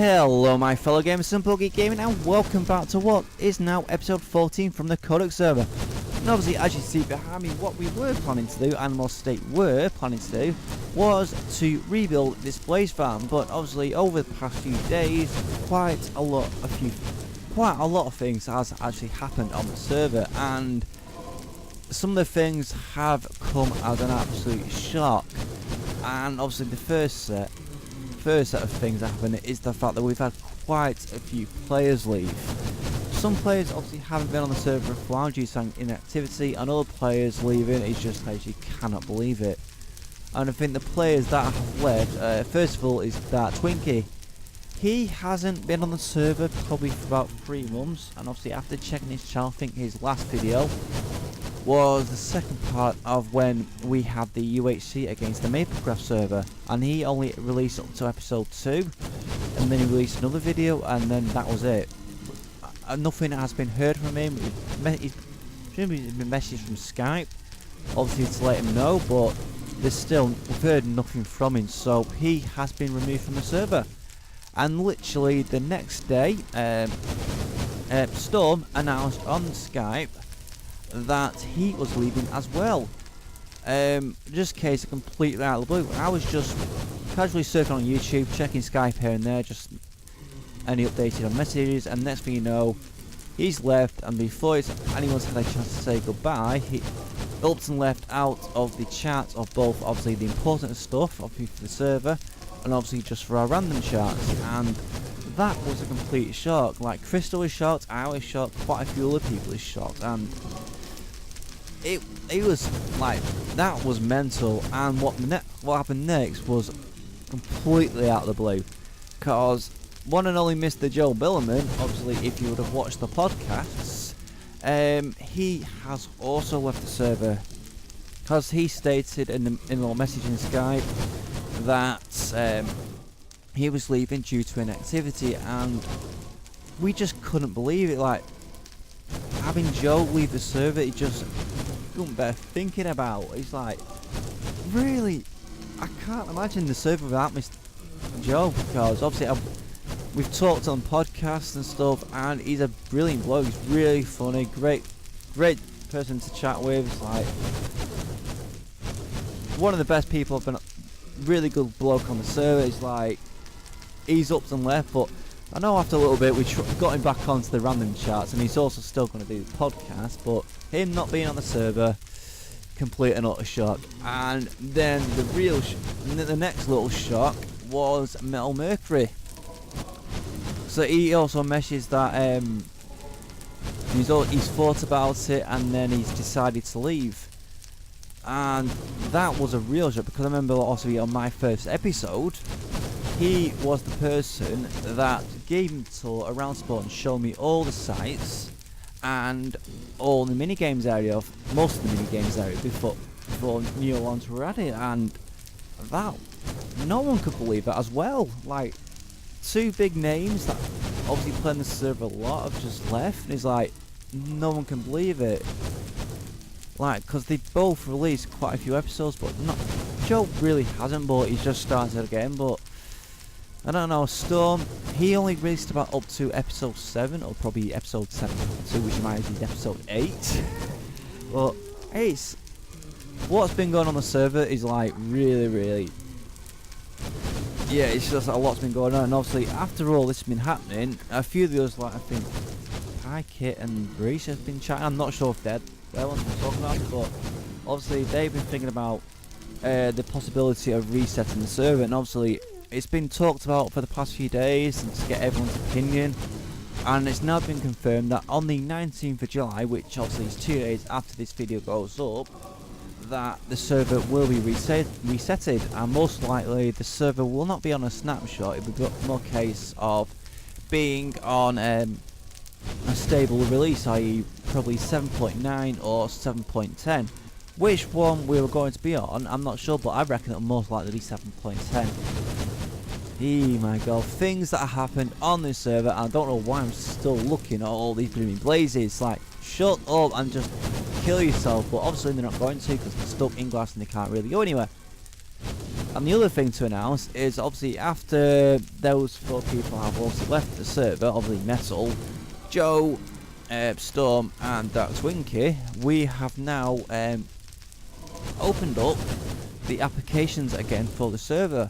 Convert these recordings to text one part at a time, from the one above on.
Hello my fellow gamers, SMP Geek Gaming, and welcome back to what is now episode 14 from the Codex server. And obviously, as you see behind me, what we were planning to do, and Most State were planning to do, was to rebuild this blaze farm. But obviously, over the past few days, quite a lot of things has actually happened on the server, and some of the things have come as an absolute shock. And obviously, the first set of things that happen is the fact that we've had quite a few players leave. Some players obviously haven't been on the server for a while due to inactivity, and other players leaving is just like you cannot believe it. And I think the players that have left, first of all, is that Twinkie. He hasn't been on the server probably for about 3 months, and obviously after checking his channel, I think his last video was the second part of when we had the UHC against the Maplecraft server, and he only released up to episode 2, and then he released another video, and then that was it. Nothing has been heard from him. He's been messaged from Skype, obviously to let him know, but we've heard nothing from him, so he has been removed from the server. And literally the next day, Storm announced on Skype that he was leaving as well. Just in case, completely out of the blue. I was just casually surfing on YouTube, checking Skype here and there, just any updated on messages, and next thing you know, he's left, and before anyone's had a chance to say goodbye, Upton left out of the chat of both obviously the important stuff obviously for the server, and obviously just for our random chats, and that was a complete shock. Like, Crystal was shocked, I was shocked, quite a few other people were shocked, and it was like, that was mental. And what happened next was completely out of the blue, because one and only Mr. Joe Billerman, obviously if you would have watched the podcasts, he has also left the server, because he stated in a little message in Skype that he was leaving due to inactivity, and we just couldn't believe it. Like, having Joe leave the server, it just couldn't bear thinking about. He's like, really, I can't imagine the server without Mr. Joe, because obviously we've talked on podcasts and stuff, and he's a brilliant bloke. He's really funny, great person to chat with. It's like one of the best people. I've been really good bloke on the server. It's like, he's up and left, but I know after a little bit we got him back onto the random chats, and he's also still going to do the podcast, but him not being on the server, complete and utter shock. And then the next little shock was Metal Mercury. So he also messaged that he's thought about it, and then he's decided to leave. And that was a real shock, because I remember also on my first episode, he was the person that gave me the tour around Sport and showed me all the sites and all the minigames area, most of the minigames area before new ones were added, and that, no one could believe that as well. Like, 2 big names that obviously play in the server a lot have just left, and it's like, no one can believe it. Like, because they both released quite a few episodes, but not Joe really hasn't, but he's just started again. But I don't know, Storm, he only released about up to episode 7, or probably episode 7.2, which might be episode 8. But it's what's been going on the server is like really, yeah, it's just a lot's been going on. And obviously after all this has been happening, a few of the others, like I think Kit and Breeze have been chatting. I'm not sure if they're the ones we're talking about, but obviously they've been thinking about the possibility of resetting the server, and obviously it's been talked about for the past few days and to get everyone's opinion, and it's now been confirmed that on the 19th of July, which obviously is 2 days after this video goes up, that the server will be resetted, and most likely the server will not be on a snapshot. It will be more case of being on a stable release, i.e. probably 7.9 or 7.10. Which one we were going to be on, I'm not sure, but I reckon it'll most likely be 7.10. My god, things that have happened on this server, and I don't know why I'm still looking at all these blooming blazes. Like, shut up and just kill yourself, but obviously they're not going to, because they're stuck in glass and they can't really go anywhere. And the other thing to announce is obviously after those 4 people have also left the server, obviously Metal, Joe, Storm and Dark Twinkie, we have now opened up the applications again for the server.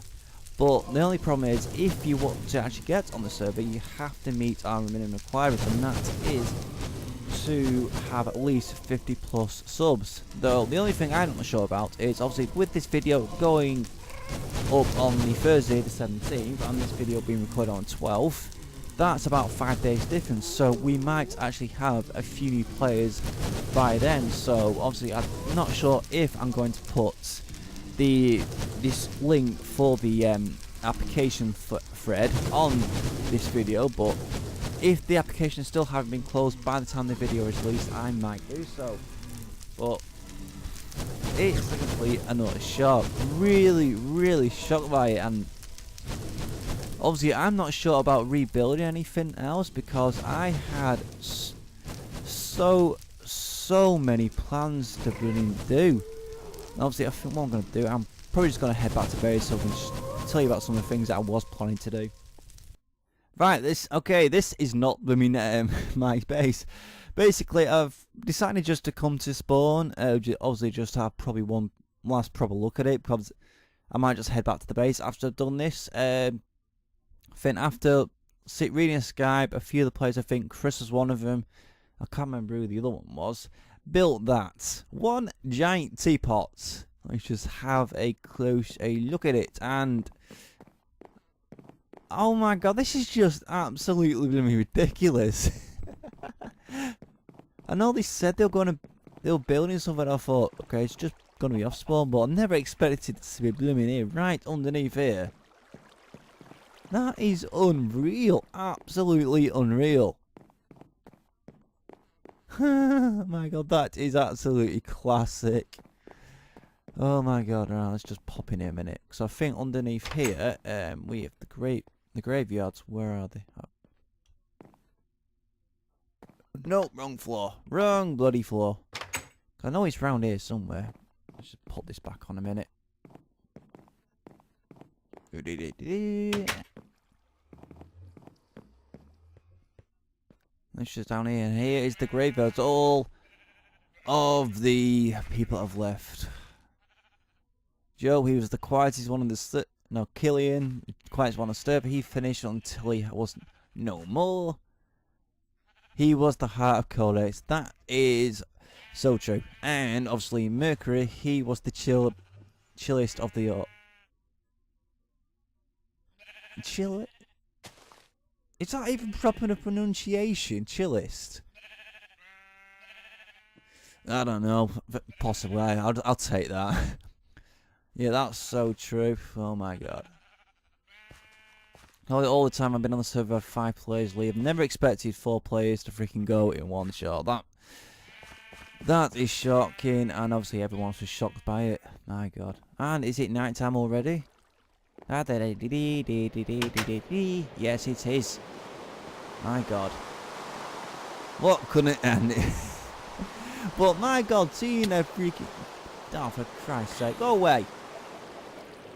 But the only problem is, if you want to actually get on the server, you have to meet our minimum requirements, and that is to have at least 50 plus subs. Though the only thing I'm not sure about is obviously with this video going up on the Thursday the 17th and this video being recorded on 12th, that's about 5 days difference, so we might actually have a few new players by then. So obviously I'm not sure if I'm going to put this link for the application thread on this video, but if the application still haven't been closed by the time the video is released, I might do so. But it's a complete another shock. Really shocked by it, and obviously I'm not sure about rebuilding anything else because I had so many plans to really do. And obviously I think what I'm going to do, I'm probably just going to head back to base so I can just tell you about some of the things that I was planning to do. Right, this is not the my base. Basically, I've decided just to come to spawn, obviously just have probably one last proper look at it, because I might just head back to the base after I've done this. I think after reading a Skype, a few of the players, I think Chris was one of them, I can't remember who the other one was, built that one giant teapot. Let's just have a close look at it, and oh my god, this is just absolutely ridiculous. I know they said they were building something. I thought, okay, it's just gonna be off spawn, but I never expected it to be blooming here, right underneath here. That is unreal, absolutely unreal. Oh my god, that is absolutely classic. Oh my god, right, let's just pop in here a minute, because I think underneath here, we have the graveyards. Where are they? Oh. No, wrong floor. Wrong bloody floor. I know it's round here somewhere. Let's just put this back on a minute. It's just down here, and here is the graveyards. All of the people have left. Joe, he was the quietest one on the no, Killian, quietest one on the server. He finished until he wasn't no more. He was the heart of Codex. That is so true. And obviously Mercury, he was the chillest of the chill. Is that even proper pronunciation? Chillest. I don't know. Possibly. I'll take that. Yeah, that's so true. Oh my god. All the time I've been on the server, 5 players leave. Never expected 4 players to freaking go in one shot. That is shocking, and obviously everyone's just shocked by it. My god. And is it night time already? Yes, it is. My god. What couldn't it end? But my god, seeing a freaking... Oh, for Christ's sake, go away.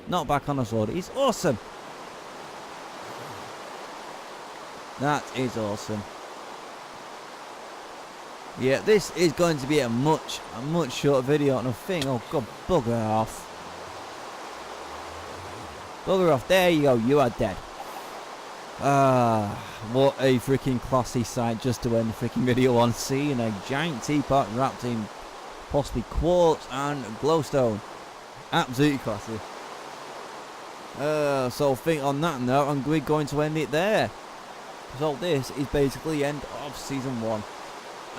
Not back on the sword. It's awesome. That is awesome. Yeah, this is going to be a much shorter video on a thing. Oh god, bugger off. Bugger off. There you go. You are dead. What a freaking classy sight just to end the freaking video on. Seeing a giant teapot wrapped in possibly quartz and glowstone. Absolutely classy. So I think on that note, we're going to end it there. So this is basically the end of Season 1.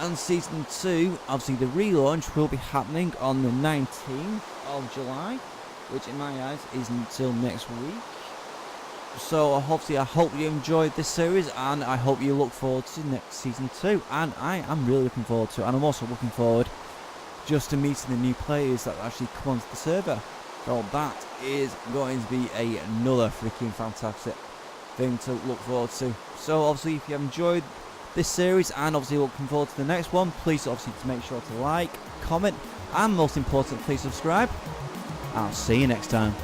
And Season 2, obviously the relaunch will be happening on the 19th of July, which in my eyes is until next week. So obviously I hope you enjoyed this series, and I hope you look forward to next Season 2. And I am really looking forward to it, and I'm also looking forward just to meeting the new players that actually come onto the server. So that is going to be another freaking fantastic thing to look forward to. So obviously if you have enjoyed this series and obviously looking forward to the next one, please obviously to make sure to like, comment, and most important, please subscribe. I'll see you next time.